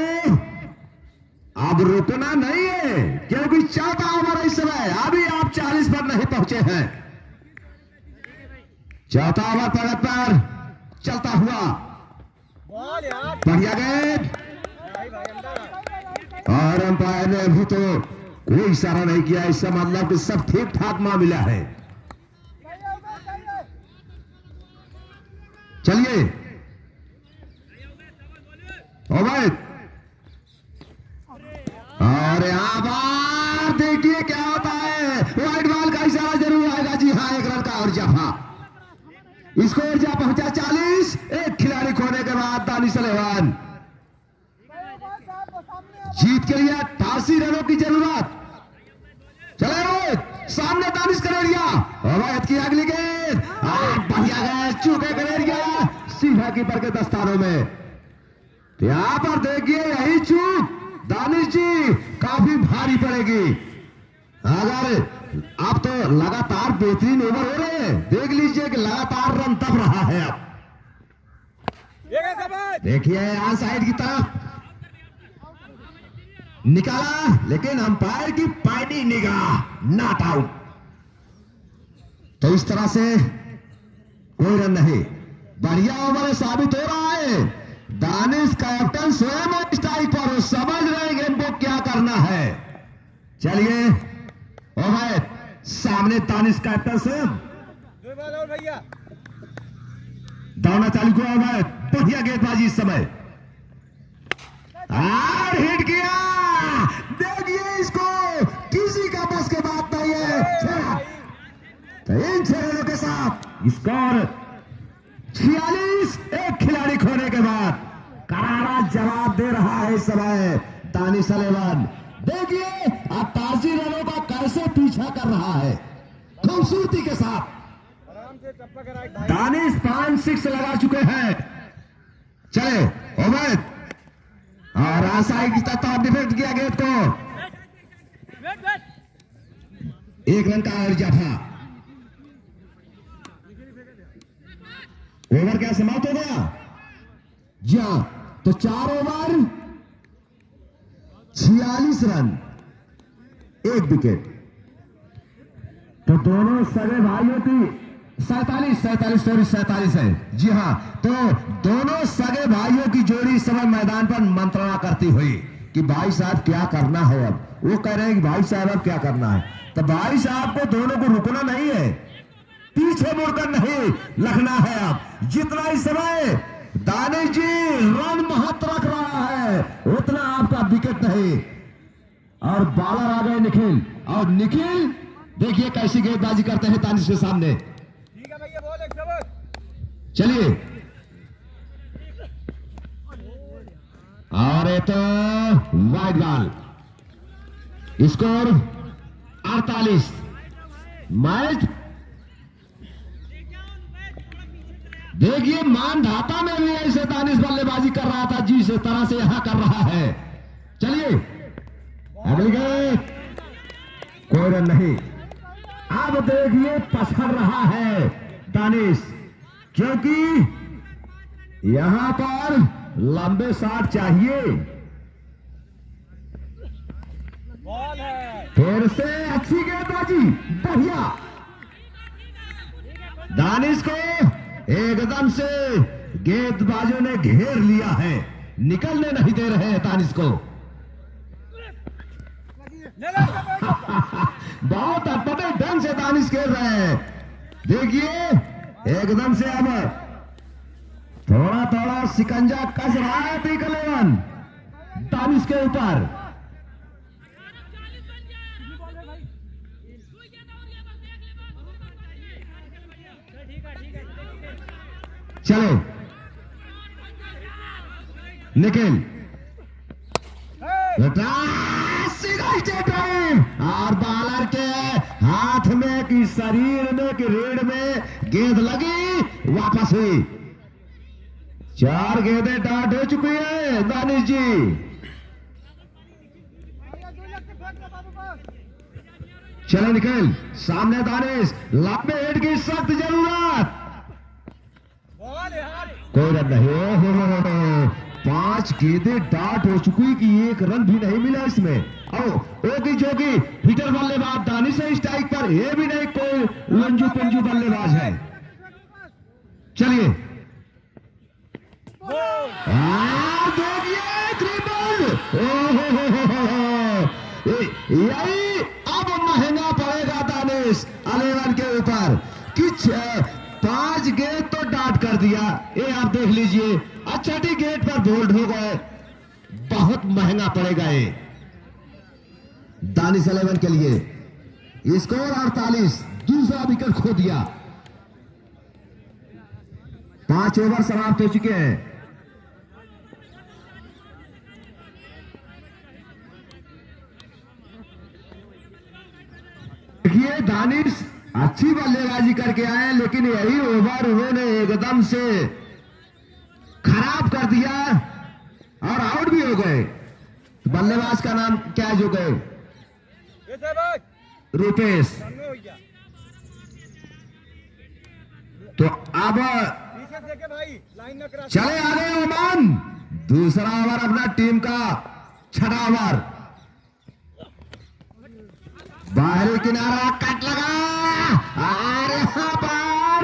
अब रुकना नहीं है, क्योंकि चौथा ओवर इस समय अभी आप 40 पर नहीं पहुंचे हैं। चौथा ओवर प्रगति पर चलता हुआ, बढ़िया गेंद, और अंपायर ने अभी तो कोई इशारा नहीं किया। इसका मतलब कि सब ठीक ठाक मामला है। चलिए ओवैद, और यहां पर देखिए क्या होता है। व्हाइट बॉल का इशारा जरूर आएगा। जी हाँ, 1 रन का और जफा। स्कोर जा पहुंचा 40। एक खिलाड़ी खोने के बाद दानिश 11 जीत के लिए 88 रनों की जरूरत। चले, सामने दानिश कनेरिया, अवैध की अगली गेंद, बढ़िया गेंद, चूके कनेरिया सीधा कीपर के दस्तानों में। तो यहां पर देखिए यही चूक दानिश जी काफी भारी पड़ेगी। अगर अब तो लगातार बेहतरीन ओवर हो रहे हैं, देख लीजिए कि लगातार रन दब रहा है। अब देखिए यहां साइड की तरफ निकाला, लेकिन अंपायर की पैनी निगाह, नॉट आउट। तो इस तरह से कोई रन नहीं। बढ़िया ओवर साबित हो रहा है। दानिश कैप्टन स्वयं स्ट्राइक पर, वो समझ रहे हैं गेम को क्या करना है। चलिए ओवैद, सामने दानिश कैप्टन स्वयं भैया दौड़ना चालू किया। ओवैद, बढ़िया गेंदबाजी इस समय, और हिट किया। देखिए इसको, किसी का बस के बात नहीं है। तो इन 6 रनों के साथ स्कोर 46 एक खिलाड़ी खोने के बाद करारा जवाब दे रहा है इस समय दानिश अलेवन। देखिए अब 83 रनों का कैसे पीछा कर रहा है खूबसूरती के साथ। दानिश 5-6 लगा चुके हैं। चले उमैद और आसाई की तत्व डिफेक्ट किया गेंद को, 1 रन का अर्जा था। ओवर क्या समाप्त हो गया? जी हाँ, तो 4 ओवर 46 रन 1 विकेट। तो दोनों सगे भाइयों की 47 है। जी हाँ, तो दोनों सगे भाइयों की जोड़ी इस समय मैदान पर मंत्रणा करती हुई कि भाई साहब क्या करना है। अब वो कह रहे हैं कि भाई साहब अब क्या करना है। तो भाई साहब को दोनों को रुकना नहीं है, पीछे मुड़कर नहीं लगना है। अब जितना इस समय दानिश जी रन महत्व रख रहा है उतना आपका विकेट नहीं। और बॉलर आ गए निखिल, और निखिल देखिए कैसी गेंदबाजी करते हैं दानिश के सामने। चलिए, और ये तो वाइड बॉल, स्कोर 48। मैच देखिए मानधाता में भी ऐसे दानिश बल्लेबाजी कर रहा था जिस तरह से यहां कर रहा है। चलिए अगली गेंद, कोई रन नहीं। अब देखिए पछड़ रहा है दानिश, क्योंकि यहां पर लंबे शॉट चाहिए। फिर से अच्छी गेंदबाजी, बढ़िया। दानिश को एकदम से गेंदबाजों ने घेर लिया है, निकलने नहीं दे रहे हैं दानिश को। बहुत अटपटे ढंग से दानिश खेल रहे हैं। देखिए एकदम से अब थोड़ा थोड़ा शिकंजा कस रहा है अलेवन दानिश के ऊपर। चलो निखिल सीधा स्टेट ड्राइव, और बॉलर के हाथ में कि शरीर में कि रीढ़ में गेंद लगी, वापस हुई। 4 गेंदें डाट हो चुकी है दानिश जी। चलो निखिल, सामने दानिश, लंबे हेड की सख्त जरूरत, कोई रन नहीं। 5 गेंदें डाट हो चुकी कि 1 रन भी नहीं मिला इसमें। ओकी जोगी हिटर बल्लेबाज दानिश है स्ट्राइक पर, यह भी नहीं कोई लंजू पंजू बल्लेबाज है। चलिए देखिए ट्रिपल, यही अब महंगा पड़ेगा दानिश अलेवन के ऊपर कि 5 गेंद तो डाट कर दिया। ये आप देख लीजिए, अच्छा टी गेट पर बोल्ड हो गए, बहुत महंगा पड़ेगा ये दानिश अलेवन के लिए। स्कोर 48, दूसरा विकेट खो दिया। 5 ओवर समाप्त हो चुके हैं। देखिए दानिश अच्छी बल्लेबाजी करके आए, लेकिन यही ओवर उन्होंने एकदम से खराब कर दिया और आउट भी हो गए। बल्लेबाज का नाम क्या है जो गए? रुपेश। तो अब चले आगे ओमान, दूसरा ओवर अपना टीम का 6वां ओवर। बाहरी किनारा कट लगा, और यहां पर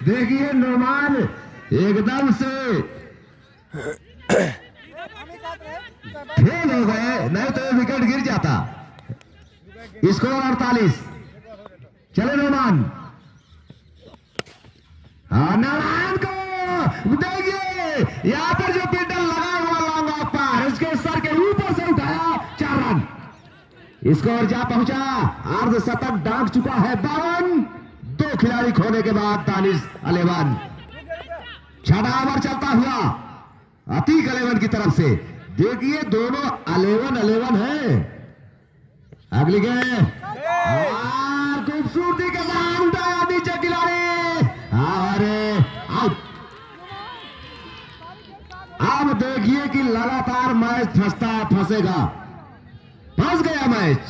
देखिए नोमान एकदम से फेल हो गए, नहीं तो विकेट गिर जाता। स्कोर 48। चले नोमान, नारायण को देखिए यहां पर जो पिंडल लगा हुआ लॉन्ग ऑफ पर, इसके सर के ऊपर से उठाया, 4 रन। स्कोर जा पहुंचा, अर्धशतक दाग चुका है 52, 2 दो खिलाड़ी खोने के बाद दानिश 11। छठा ओवर चलता हुआ अतीक 11 की तरफ से। देखिए दोनों 11 है। अगली गेंद खूबसूरती के साथ उठाया नीचे खिलाड़ी और आउट। अब देखिए कि लगातार मैच फंसेगा। फंस गया मैच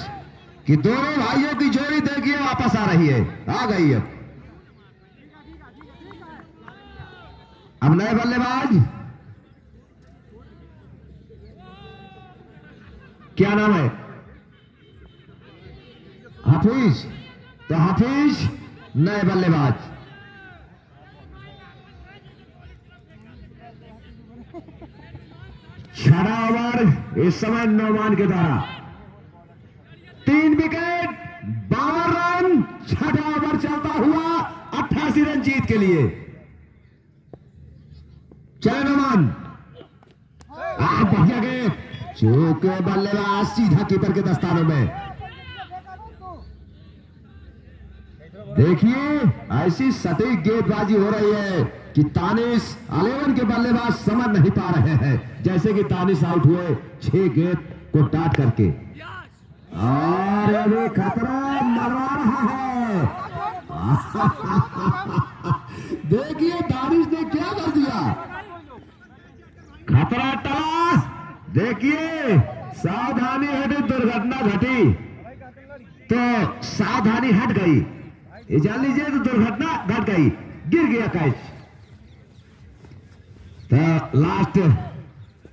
कि दोनों भाइयों की जोड़ी देखिए वापस आ रही है, आ गई है। अब नए बल्लेबाज, क्या नाम है? हाफिज। तो हाफिज नए बल्लेबाज। छठा ओवर इस समय नौमान के द्वारा 3 विकेट 52 रन। छठा ओवर चलता हुआ 88 रन जीत के लिए। चले नौमान, बढ़िया गेंद, चौके बल्लेबाज सीधा कीपर के दस्तानों में। देखिए ऐसी सटीक गेंदबाजी हो रही है कि दानिश 11 के बल्लेबाज समझ नहीं पा रहे हैं। जैसे कि दानिश आउट हुए 6 गेंद को डाट करके, और अभी खतरा मरवा रहा है। देखिए दानिश ने क्या कर दिया, खतरा टला। देखिए सावधानी हटी, दुर्घटना घटी तो सावधानी हट गई, ये जान लीजिए तो दुर्घटना घट गई, गिर गया कैच। तो लास्ट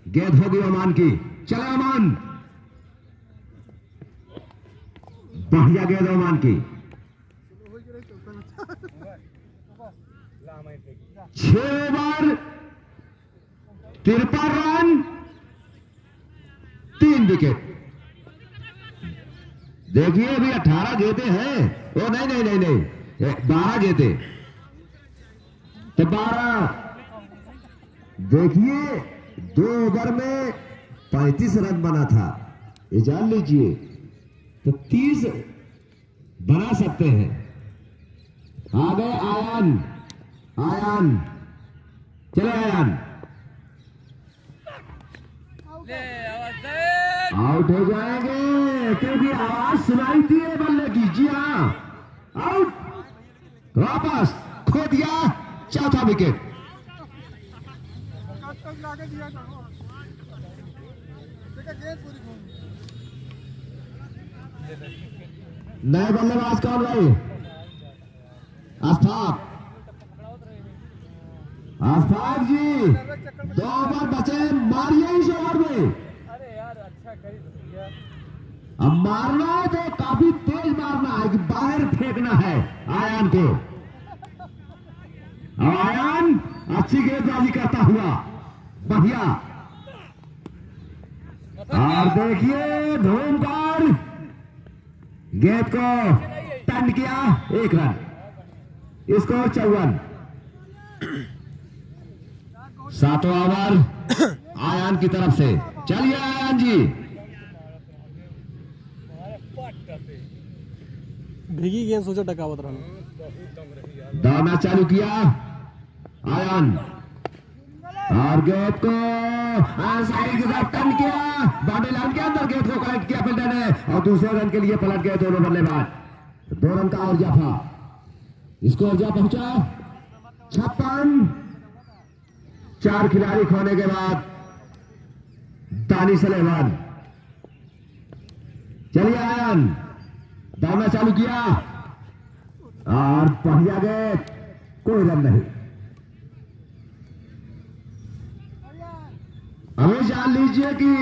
गेंद होगी ओमान की। चले ओमान, बढ़िया गेंद ओमान की। 6 ओवर 53 रन 3 विकेट। देखिए अभी 18 गेंदें हैं। ओ नहीं 12 गेंदें, तो 12। देखिए 2 ओवर में 35 रन बना था, ये जान लीजिए, तो 30 बना सकते हैं। आ गए आयान, चले आयान, आउट हो जाएंगे क्योंकि आवाज सुनाई थी बल्ले की। जी हाँ, आउट। वापस खो दिया, चौथा विकेट। नए बल्लेबाज कौन भाई? आफताब जी, 2 ओवर बचे, मारिए इस ओवर में। अब मारना है तो काफी तेज मारना है कि बाहर फेंकना है आयान को। आयान अच्छी गेंदबाजी करता हुआ, बढ़िया। और देखिए धूमकर गेंद को टर्न किया, 1 रन, स्कोर 54। 7वां ओवर आयान की तरफ से। चलिए आयान जी, भीगी गेंद सोचो टकावत रहना। दौड़ना चालू किया आयान, और गेंद को साइड की तरफ टर्न किया, बाउंड्री लाइन के अंदर गेंद को कलेक्ट किया फील्डर ने, और दूसरे रन के लिए पलट गए दोनों बल्लेबाज। 2 रन का और इजाफा, स्कोर जा पहुंचा 56। 4 खिलाड़ी खोने के बाद दानिश 11। चलिए आयान, दौड़ना चालू किया, और बढ़िया गेंद, कोई रन नहीं। हमें जान लीजिए कि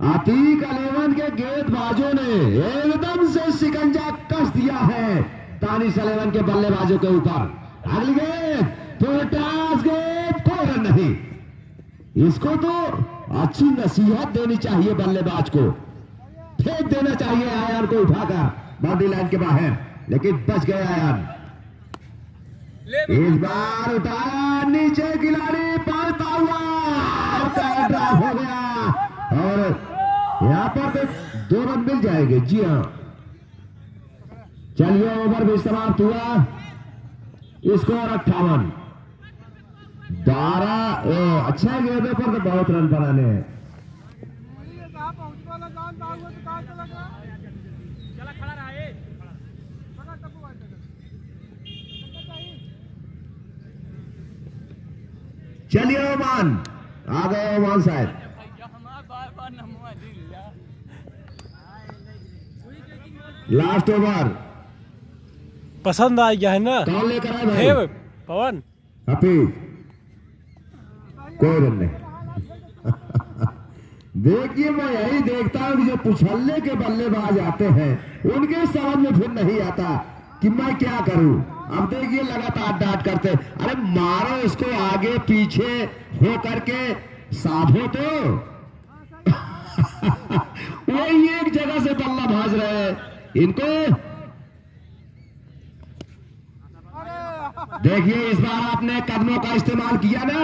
अतीक 11 के गेंदबाजों ने एकदम से शिकंजा कस दिया है दानिश 11 के बल्लेबाजों के ऊपर। अगली गेंद, फुलटॉस गेंद, कोई रन नहीं। इसको तो अच्छी नसीहत देनी चाहिए बल्लेबाज को, फेंक देना चाहिए आयान को उठाकर बाउंड्री लाइन के बाहर, लेकिन बच गए आयान। इस बार उठाया नीचे, खिलाड़ी पड़ता हुआ ड्राइव हो गया, और यहां पर तो 2 रन मिल जाएंगे। जी हाँ, चलिए ओवर भी समाप्त हुआ। स्कोर 58। 12 अच्छा गेंदों पर तो बहुत रन बनाने हैं। चलिए ओमान आ गए, ओमान साहब। लास्ट ओवर पसंद आ गया है ना? कौन लेकर आए हे भाई? पवन हफीज, कोई रन नहीं। देखिए मैं यही देखता हूं कि जो पुछल्ले के बल्लेबाज आते हैं उनके समझ में फिर नहीं आता कि मैं क्या करूं। अब देखिए लगातार डांट करते, अरे मारो इसको आगे पीछे हो करके, साफ हो तो। वही एक जगह से बल्ला भाज रहे हैं इनको। देखिए इस बार आपने कदमों का इस्तेमाल किया ना,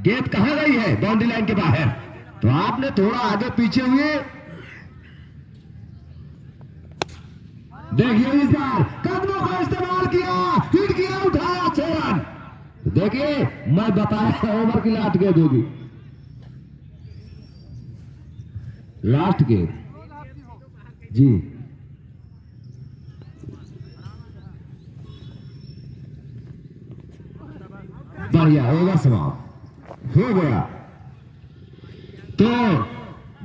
गेंद कहां गई है? बाउंड्री लाइन के बाहर, तो आपने थोड़ा आगे पीछे हुए। देखिए इस बार कदमों का इस्तेमाल किया, हिट किया, उठाया 6 रन। देखिए मैं बताया ओवर की लास्ट गेंद होगी, लास्ट गेंद जी। बढ़िया, ओवर समाप्त हो गया। तो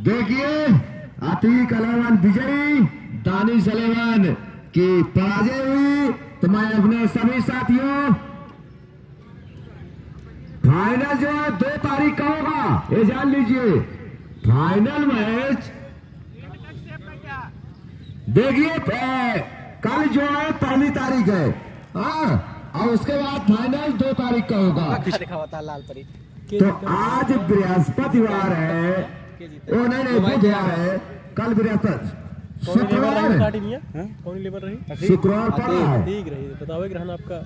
देखिए अतीक 11 विजयी, दानिश 11 की पराजय हुई। तो मैं अपने सभी साथियों, फाइनल जो है 2 तारीख का होगा, ये जान लीजिए। फाइनल मैच देखिए कल जो है 1 तारीख है, हाँ, और उसके बाद फाइनल 2 तारीख का होगा। दिखा हुआ था लाल परी। तो आज बृहस्पतिवार है, ओ नहीं बुधवार है, कल बृहस्पति, शुक्रवार काटी नहीं है? कौन लेबर रही? शुक्रवार पड़ा है। ठीक रही, बताओ ग्रहण आपका